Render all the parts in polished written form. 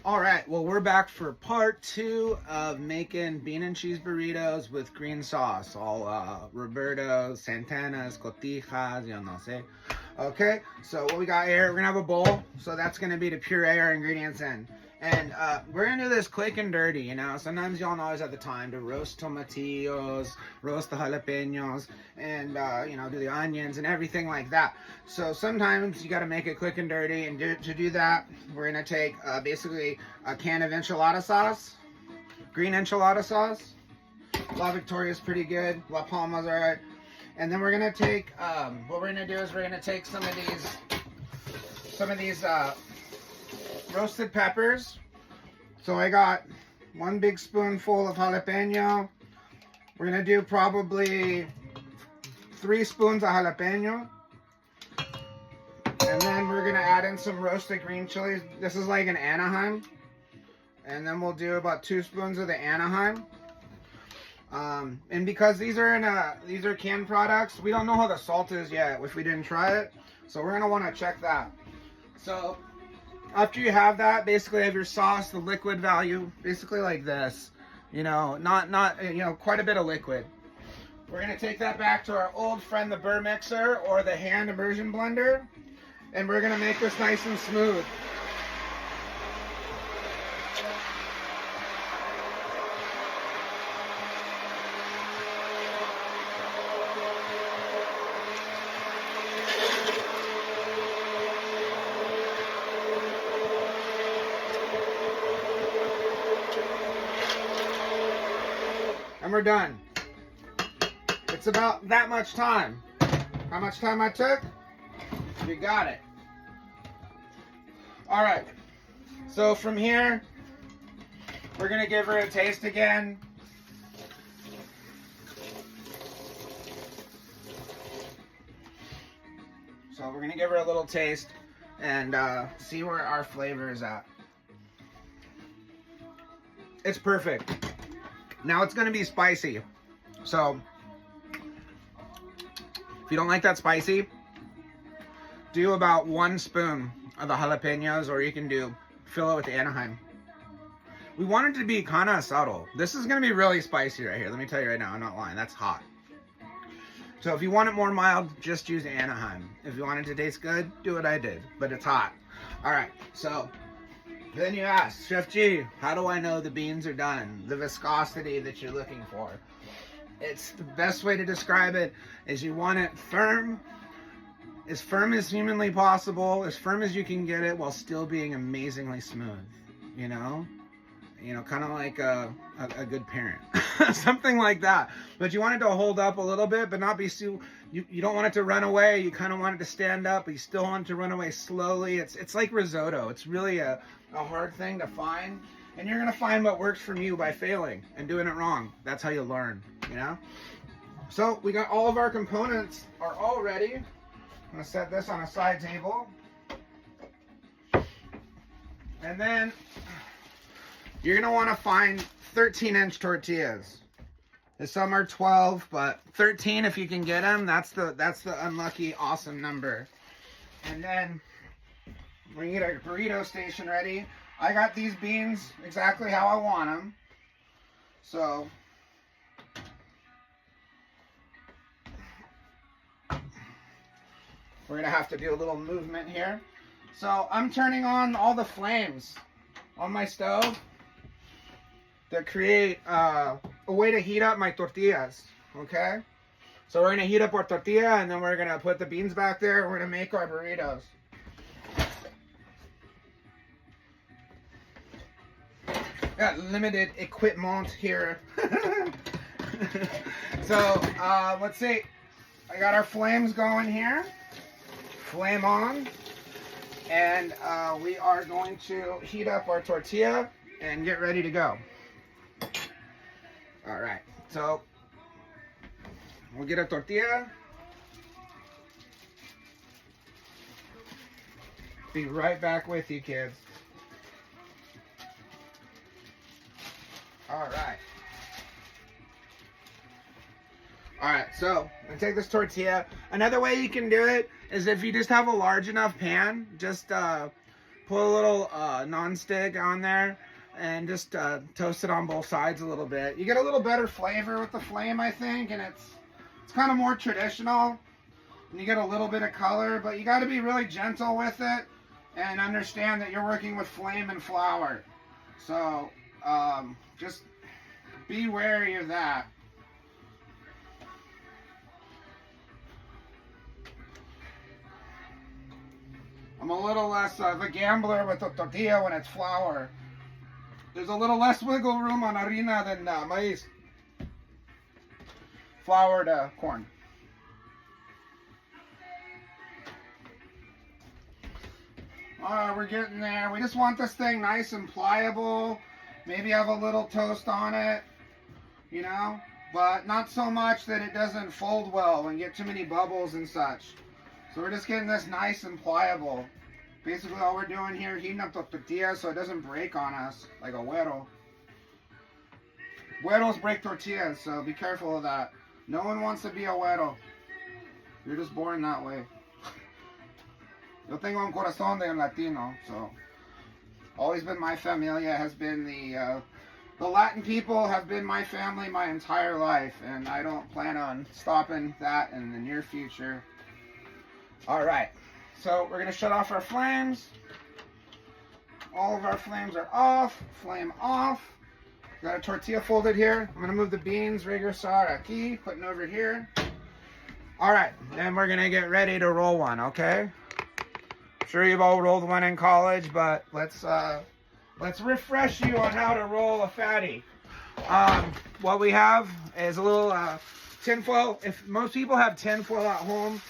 All right, well, we're back for part two of making bean and cheese burritos with green sauce. All Roberto's, Santana's, Cotijas, you know, say. Okay, so what we got here, we're gonna have a bowl. So that's gonna be to puree our ingredients in. And we're gonna do this quick and dirty, you know. Sometimes you don't always have the time to roast tomatillos, roast the jalapenos, and you know, do the onions and everything like that. So sometimes you gotta make it quick and dirty, and to do that, we're gonna take basically a can of enchilada sauce, green enchilada sauce. La Victoria's pretty good. La Palma's alright. And then we're gonna take what we're gonna do is we're gonna take some of these roasted peppers. So I got 1 big spoonful of jalapeno. We're gonna do probably 3 spoons of jalapeno. And then we're gonna add in some roasted green chilies. This is like an Anaheim. And then we'll do about 2 spoons of the Anaheim. And because these are canned products, we don't know how the salt is yet if we didn't try it. So we're gonna want to check that. So after you have that, basically have your sauce, the liquid value, basically like this. You know, not you know, quite a bit of liquid. We're gonna take that back to our old friend, the burr mixer or the hand immersion blender, and we're gonna make this nice and smooth. And we're done. It's about that much time. How much time I took? You got it. All right. So from here, we're gonna give her a taste again. So we're gonna give her a little taste and see where our flavor is at. It's perfect. Now it's gonna be spicy. So if you don't like that spicy, do about 1 spoon of the jalapenos, or you can fill it with the Anaheim. We want it to be kind of subtle. This is gonna be really spicy right here. Let me tell you right now, I'm not lying, that's hot. So if you want it more mild, just use Anaheim. If you want it to taste good, do what I did, but it's hot. All right, so then you ask, Chef G, how do I know the beans are done? The viscosity that you're looking for. It's the best way to describe it is you want it firm as humanly possible, as firm as you can get it while still being amazingly smooth, you know? You know, kind of like a good parent, something like that. But you want it to hold up a little bit, but not be you don't want it to run away. You kind of want it to stand up, but you still want it to run away slowly. It's like risotto. It's really a hard thing to find. And you're going to find what works for you by failing and doing it wrong. That's how you learn, you know? So we got all of our components are all ready. I'm going to set this on a side table. And then you're going to want to find 13-inch tortillas. Some are 12, but 13 if you can get them. That's the unlucky awesome number. And then we're going to get our burrito station ready. I got these beans exactly how I want them. So we're going to have to do a little movement here. So I'm turning on all the flames on my stove to create a way to heat up my tortillas, okay? So we're gonna heat up our tortilla and then we're gonna put the beans back there and we're gonna make our burritos. Got limited equipment here. So, let's see. I got our flames going here. Flame on. And we are going to heat up our tortilla and get ready to go. All right, so we'll get a tortilla. Be right back with you, kids. All right. All right, so I'm gonna take this tortilla. Another way you can do it is if you just have a large enough pan, just put a little non-stick on there and just toast it on both sides a little bit. You get a little better flavor with the flame, I think, and it's kind of more traditional. And you get a little bit of color, but you got to be really gentle with it and understand that you're working with flame and flour. So just be wary of that. I'm a little less of a gambler with the tortilla when it's flour. There's a little less wiggle room on harina than maize. Flour to corn. Alright, we're getting there. We just want this thing nice and pliable. Maybe have a little toast on it, you know, but not so much that it doesn't fold well and get too many bubbles and such. So we're just getting this nice and pliable. Basically all we're doing here, heating up the tortilla so it doesn't break on us like a güero. Güeros break tortillas, so be careful of that. No one wants to be a güero. You're just born that way. Yo tengo un corazón de Latino, so always been my familia, has been the Latin people have been my family my entire life, and I don't plan on stopping that in the near future. All right, so we're gonna shut off our flames. All of our flames are off. Flame off. Got a tortilla folded here. I'm gonna move the beans, regresar aquí, putting over here. All right, then we're gonna get ready to roll one. Okay. Sure, you've all rolled one in college, but let's refresh you on how to roll a fatty. What we have is a little tinfoil. If most people have tinfoil at home,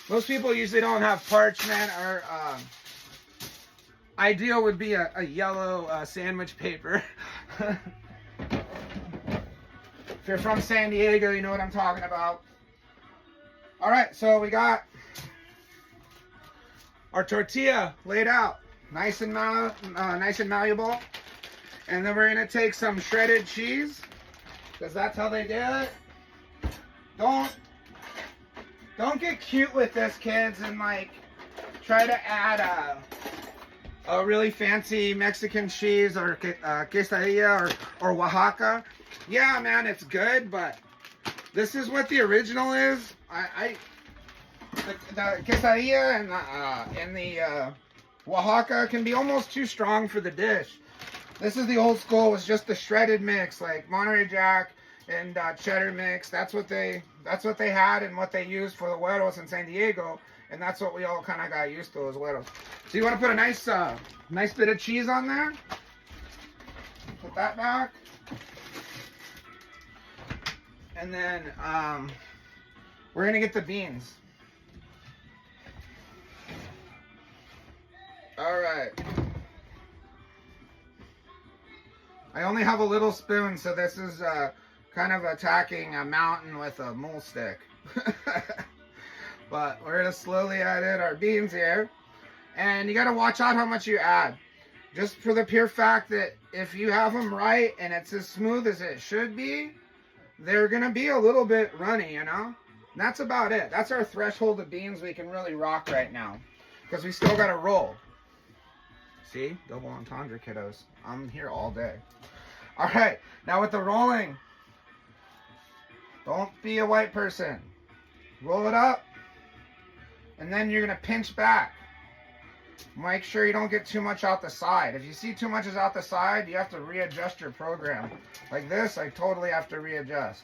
most people usually don't have parchment, or ideal would be a yellow sandwich paper. If you're from San Diego, you know what I'm talking about. All right, so we got our tortilla laid out, nice and malleable, and then we're gonna take some shredded cheese, because that's how they do it. Don't get cute with this, kids, and like try to add a really fancy Mexican cheese or quesadilla or Oaxaca. Yeah, man, it's good, but this is what the original is. The quesadilla and the Oaxaca can be almost too strong for the dish. This is the old school, was just the shredded mix, like Monterey Jack and cheddar mix. That's what they had and what they used for the güeros in San Diego, and that's what we all kind of got used to as güeros. So you want to put a nice bit of cheese on there. Put that back, and then we're gonna get the beans. All right. I only have a little spoon, so this is kind of attacking a mountain with a mole stick. But we're gonna slowly add in our beans here. And you gotta watch out how much you add. Just for the pure fact that if you have them right and it's as smooth as it should be, they're gonna be a little bit runny, you know? And that's about it. That's our threshold of beans we can really rock right now, because we still gotta roll. See? Double entendre, kiddos. I'm here all day. All right. Now with the rolling, don't be a white person. Roll it up, and then you're going to pinch back. Make sure you don't get too much out the side. If you see too much is out the side, you have to readjust your program. Like this, I totally have to readjust.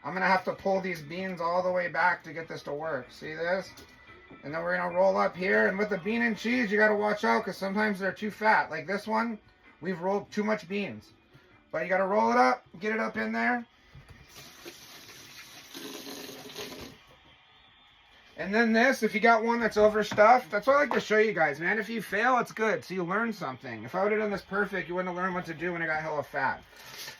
I'm going to have to pull these beans all the way back to get this to work. See this? And then we're going to roll up here. And with the bean and cheese, you got to watch out, because sometimes they're too fat. Like this one, we've rolled too much beans. But you got to roll it up, get it up in there. And then this, if you got one that's overstuffed, that's what I like to show you guys, man. If you fail, it's good, so you learn something. If I would have done this perfect, you wouldn't have learned what to do when it got hella fat.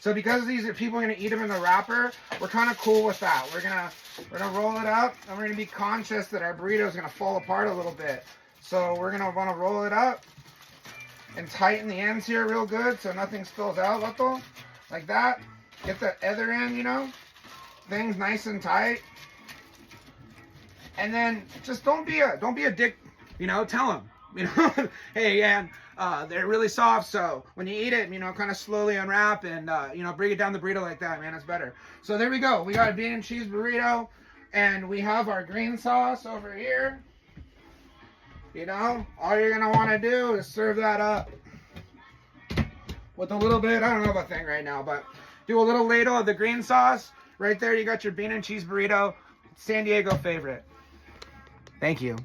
So because these people are going to eat them in the wrapper, we're kind of cool with that. We're gonna roll it up, and we're gonna be conscious that our burrito is gonna fall apart a little bit. So we're gonna want to roll it up and tighten the ends here real good so nothing spills out, vato. Like that. Get the other end, you know, things nice and tight. And then just don't be a dick, you know. Tell them, You know, hey, and they're really soft. So when you eat it, you know, kind of slowly unwrap and you know, bring it down the burrito like that, man. It's better. So there we go. We got a bean and cheese burrito, and we have our green sauce over here. You know, all you're gonna want to do is serve that up with a little bit. I don't know about thing right now, but do a little ladle of the green sauce. Right there, you got your bean and cheese burrito. San Diego favorite. Thank you.